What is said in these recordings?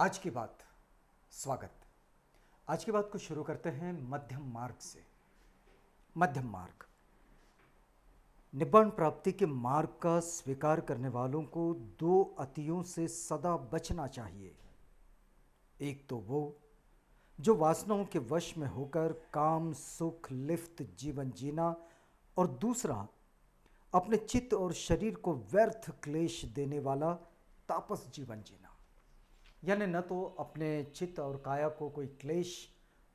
आज की बात। स्वागत। आज की बात को शुरू करते हैं मध्यम मार्ग से। मध्यम मार्ग निब्बाण प्राप्ति के मार्ग का स्वीकार करने वालों को दो अतियों से सदा बचना चाहिए। एक तो वो जो वासनाओं के वश में होकर काम सुख लिप्त जीवन जीना, और दूसरा अपने चित्त और शरीर को व्यर्थ क्लेश देने वाला तापस जीवन जीना। यानी न तो अपने चित्त और काया को कोई क्लेश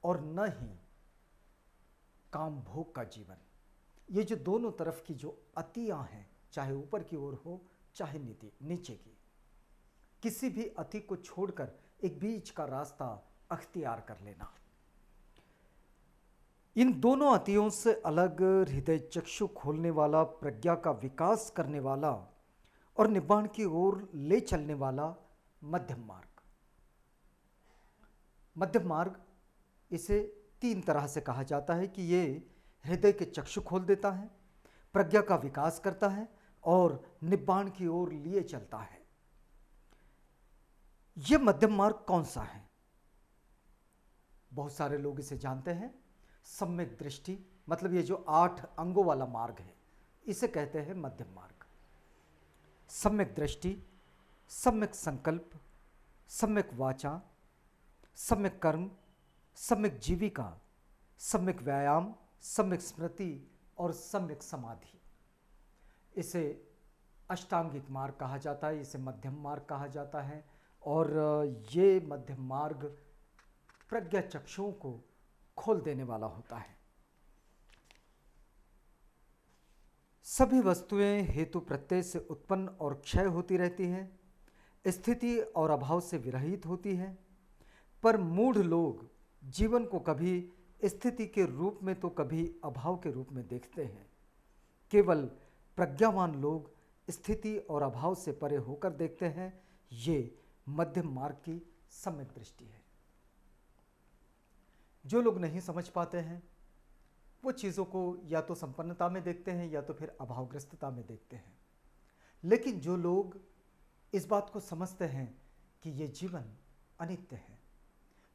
और न ही काम भोग का जीवन। ये जो दोनों तरफ की जो अतियां हैं, चाहे ऊपर की ओर हो चाहे नीचे की, किसी भी अति को छोड़कर एक बीच का रास्ता अख्तियार कर लेना। इन दोनों अतियों से अलग हृदय चक्षु खोलने वाला, प्रज्ञा का विकास करने वाला और निब्बाण की ओर ले चलने वाला मध्यम मार्ग। मध्यम मार्ग इसे तीन तरह से कहा जाता है कि ये हृदय के चक्षु खोल देता है, प्रज्ञा का विकास करता है और निब्बाण की ओर लिए चलता है। यह मध्यम मार्ग कौन सा है? बहुत सारे लोग इसे जानते हैं। सम्यक दृष्टि, मतलब ये जो 8 अंगों वाला मार्ग है, इसे कहते हैं मध्यम मार्ग। सम्यक दृष्टि, सम्यक संकल्प, सम्यक वाचा, सम्यक कर्म, सम्यक जीविका, सम्यक व्यायाम, सम्यक स्मृति और सम्यक समाधि। इसे अष्टांगिक मार्ग कहा जाता है, इसे मध्यम मार्ग कहा जाता है। और ये मध्यम मार्ग प्रज्ञा चक्षुओं को खोल देने वाला होता है। सभी वस्तुएं हेतु प्रत्यय से उत्पन्न और क्षय होती रहती हैं, स्थिति और अभाव से विरहित होती हैं, पर मूढ़ लोग जीवन को कभी स्थिति के रूप में तो कभी अभाव के रूप में देखते हैं। केवल प्रज्ञावान लोग स्थिति और अभाव से परे होकर देखते हैं। ये मध्यम मार्ग की सम्यक दृष्टि है। जो लोग नहीं समझ पाते हैं वो चीज़ों को या तो संपन्नता में देखते हैं या तो फिर अभावग्रस्तता में देखते हैं। लेकिन जो लोग इस बात को समझते हैं कि ये जीवन अनित्य है,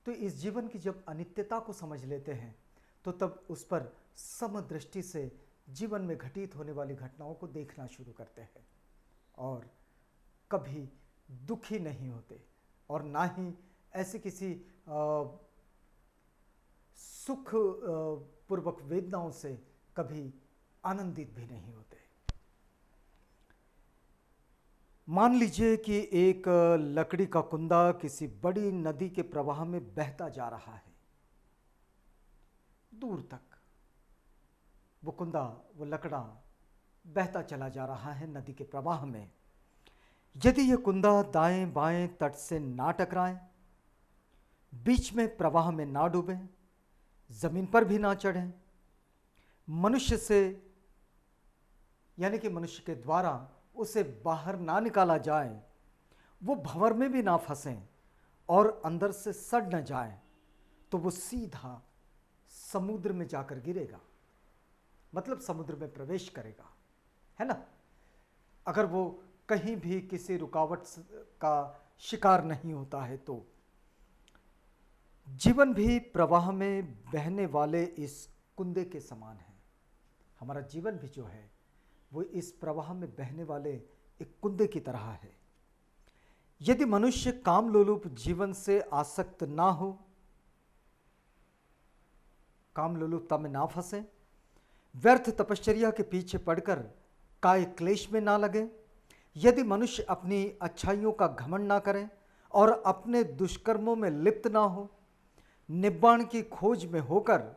तो इस जीवन की जब अनित्यता को समझ लेते हैं तो तब उस पर समदृष्टि से जीवन में घटित होने वाली घटनाओं को देखना शुरू करते हैं और कभी दुखी नहीं होते और ना ही ऐसे किसी सुख पूर्वक वेदनाओं से कभी आनंदित भी नहीं होते। मान लीजिए कि एक लकड़ी का कुंदा किसी बड़ी नदी के प्रवाह में बहता जा रहा है। दूर तक वो कुंदा, वो लकड़ा बहता चला जा रहा है नदी के प्रवाह में। यदि यह कुंदा दाएं बाएं तट से ना टकराए, बीच में प्रवाह में ना डूबे, जमीन पर भी ना चढ़े, मनुष्य से यानी कि मनुष्य के द्वारा उसे बाहर ना निकाला जाए, वो भंवर में भी ना फंसे और अंदर से सड़ न जाए, तो वो सीधा समुद्र में जाकर गिरेगा, मतलब समुद्र में प्रवेश करेगा, है ना। अगर वो कहीं भी किसी रुकावट का शिकार नहीं होता है तो जीवन भी प्रवाह में बहने वाले इस कुंदे के समान है। हमारा जीवन भी जो है वो इस प्रवाह में बहने वाले एक कुंदे की तरह है। यदि मनुष्य काम लोलुप जीवन से आसक्त ना हो, काम लोलुपता में ना फंसे, व्यर्थ तपश्चर्या के पीछे पड़कर काय क्लेश में ना लगे, यदि मनुष्य अपनी अच्छाइयों का घमंड ना करे और अपने दुष्कर्मों में लिप्त ना हो, निब्बाण की खोज में होकर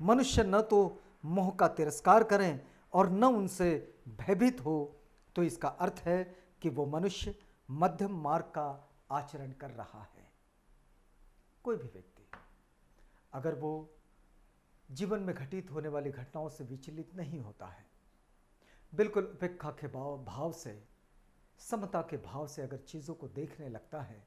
मनुष्य न तो मोह का तिरस्कार करें और न उनसे भयभीत हो, तो इसका अर्थ है कि वो मनुष्य मध्यम मार्ग का आचरण कर रहा है। कोई भी व्यक्ति अगर वो जीवन में घटित होने वाली घटनाओं से विचलित नहीं होता है, बिल्कुल उपेक्षा के भाव से, समता के भाव से अगर चीज़ों को देखने लगता है,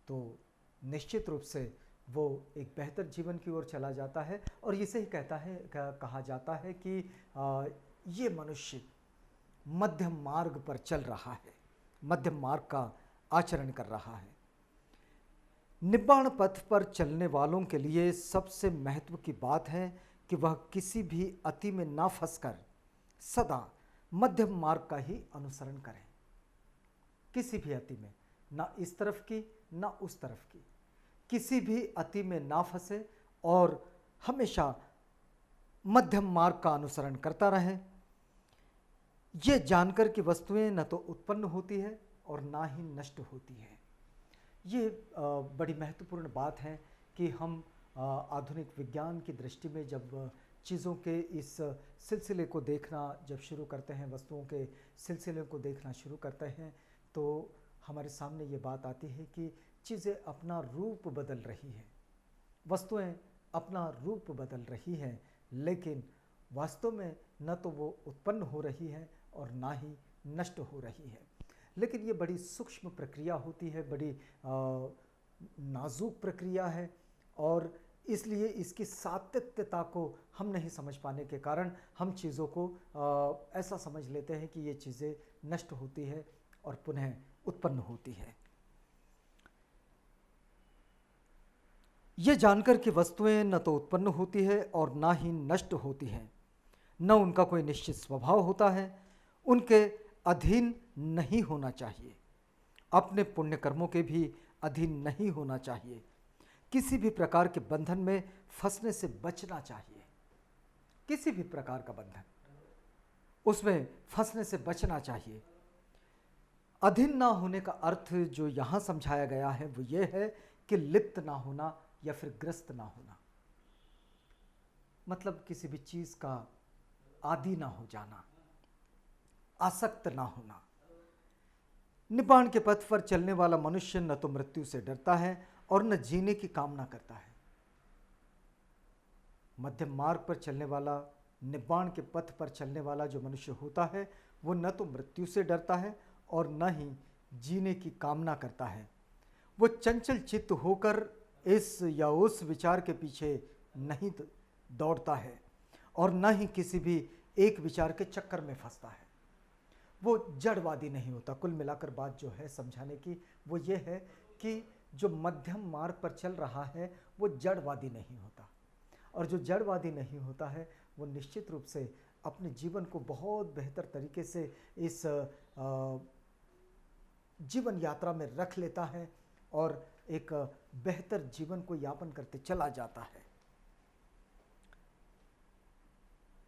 तो निश्चित रूप से वो एक बेहतर जीवन की ओर चला जाता है। और इसे ही कहा जाता है कि ये मनुष्य मध्यम मार्ग पर चल रहा है, मध्यम मार्ग का आचरण कर रहा है। निब्बाण पथ पर चलने वालों के लिए सबसे महत्व की बात है कि वह किसी भी अति में ना फंसकर सदा मध्यम मार्ग का ही अनुसरण करें। किसी भी अति में, ना इस तरफ की ना उस तरफ की, किसी भी अति में ना फंसे और हमेशा मध्यम मार्ग का अनुसरण करता रहे। ये जानकर कि वस्तुएं न तो उत्पन्न होती है और ना ही नष्ट होती है। ये बड़ी महत्वपूर्ण बात है कि हम आधुनिक विज्ञान की दृष्टि में जब चीज़ों के इस सिलसिले को देखना जब शुरू करते हैं, वस्तुओं के सिलसिले को देखना शुरू करते हैं, तो हमारे सामने ये बात आती है कि चीज़ें अपना रूप बदल रही हैं, वस्तुएं अपना रूप बदल रही हैं, लेकिन वास्तव में न तो वो उत्पन्न हो रही है और ना ही नष्ट हो रही है। लेकिन ये बड़ी सूक्ष्म प्रक्रिया होती है, बड़ी नाजुक प्रक्रिया है, और इसलिए इसकी सातत्यता को हम नहीं समझ पाने के कारण हम चीज़ों को ऐसा समझ लेते हैं कि ये चीज़ें नष्ट होती है और पुनः उत्पन्न होती है। ये जानकर कि वस्तुएं न तो उत्पन्न होती है और ना ही नष्ट होती हैं, न उनका कोई निश्चित स्वभाव होता है, उनके अधीन नहीं होना चाहिए, अपने पुण्य कर्मों के भी अधीन नहीं होना चाहिए, किसी भी प्रकार के बंधन में फंसने से बचना चाहिए। किसी भी प्रकार का बंधन, उसमें फंसने से बचना चाहिए। अधीन ना होने का अर्थ जो यहाँ समझाया गया है वो ये है कि लिप्त ना होना या फिर ग्रस्त ना होना, मतलब किसी भी चीज़ का आदी ना हो जाना, आसक्त ना होना। निब्बाण के पथ पर चलने वाला मनुष्य न तो मृत्यु से डरता है और न जीने की कामना करता है। मध्यम मार्ग पर चलने वाला, निब्बाण के पथ पर चलने वाला जो मनुष्य होता है वो न तो मृत्यु से डरता है और न ही जीने की कामना करता है। वो चंचल चित्त होकर इस या उस विचार के पीछे नहीं दौड़ता है और न ही किसी भी एक विचार के चक्कर में फंसता है। वो जड़वादी नहीं होता। कुल मिलाकर बात जो है समझाने की वो ये है कि जो मध्यम मार्ग पर चल रहा है वो जड़वादी नहीं होता, और जो जड़वादी नहीं होता है वो निश्चित रूप से अपने जीवन को बहुत बेहतर तरीके से इस जीवन यात्रा में रख लेता है और एक बेहतर जीवन को यापन करते चला जाता है।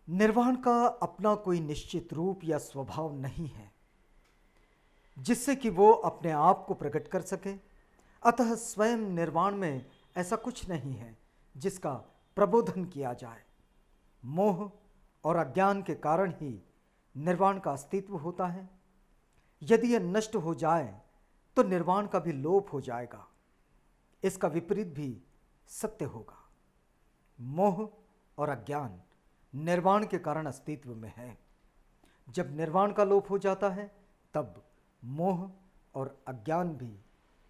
निर्वाण का अपना कोई निश्चित रूप या स्वभाव नहीं है जिससे कि वो अपने आप को प्रकट कर सके, अतः स्वयं निर्वाण में ऐसा कुछ नहीं है जिसका प्रबोधन किया जाए। मोह और अज्ञान के कारण ही निर्वाण का अस्तित्व होता है। यदि यह नष्ट हो जाए तो निर्वाण का भी लोप हो जाएगा। इसका विपरीत भी सत्य होगा। मोह और अज्ञान निर्वाण के कारण अस्तित्व में है। जब निर्वाण का लोप हो जाता है तब मोह और अज्ञान भी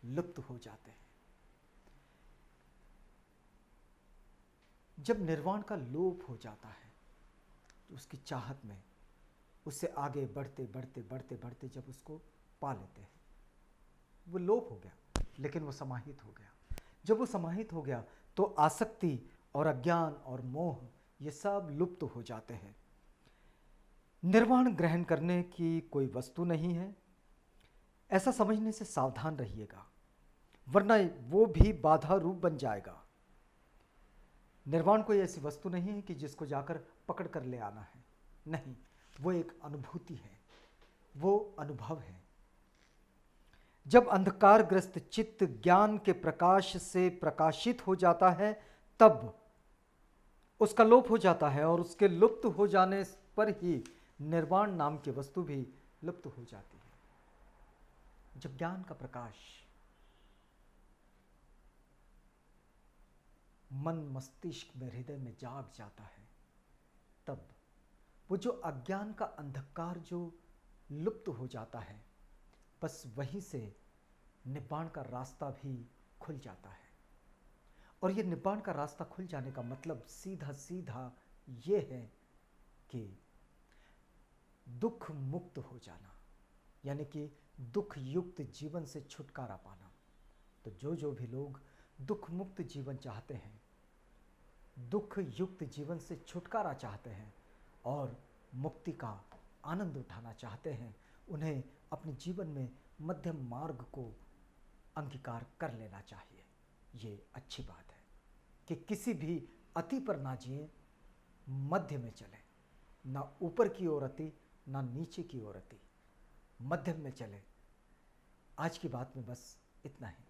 लुप्त हो जाते हैं। जब निर्वाण का लोप हो जाता है तो उसकी चाहत में उससे आगे बढ़ते बढ़ते बढ़ते बढ़ते जब उसको पा लेते हैं, वो लोप हो गया लेकिन वो समाहित हो गया। जब वो समाहित हो गया तो आसक्ति और अज्ञान और मोह ये सब लुप्त हो जाते हैं। निर्वाण ग्रहण करने की कोई वस्तु नहीं है, ऐसा समझने से सावधान रहिएगा, वरना वो भी बाधा रूप बन जाएगा। निर्वाण कोई ऐसी वस्तु नहीं है कि जिसको जाकर पकड़ कर ले आना है, नहीं, वो एक अनुभूति है, वो अनुभव है। जब अंधकारग्रस्त चित्त ज्ञान के प्रकाश से प्रकाशित हो जाता है तब उसका लोप हो जाता है, और उसके लुप्त हो जाने पर ही निर्वाण नाम की वस्तु भी लुप्त हो जाती है। जब ज्ञान का प्रकाश मन मस्तिष्क में, हृदय में जाग जाता है, तब वो जो अज्ञान का अंधकार जो लुप्त हो जाता है, बस वहीं से निब्बाण का रास्ता भी खुल जाता है। और ये निब्बाण का रास्ता खुल जाने का मतलब सीधा सीधा ये है कि दुख मुक्त हो जाना, यानी कि दुख युक्त जीवन से छुटकारा पाना। तो जो भी लोग दुख मुक्त जीवन चाहते हैं, दुख युक्त जीवन से छुटकारा चाहते हैं और मुक्ति का आनंद उठाना चाहते हैं, उन्हें अपने जीवन में मध्यम मार्ग को अंगीकार कर लेना चाहिए। ये अच्छी बात है कि किसी भी अति पर ना जिए, मध्य में चले, ना ऊपर की ओर अति ना नीचे की ओर अति, मध्यम में चले। आज की बात में बस इतना ही।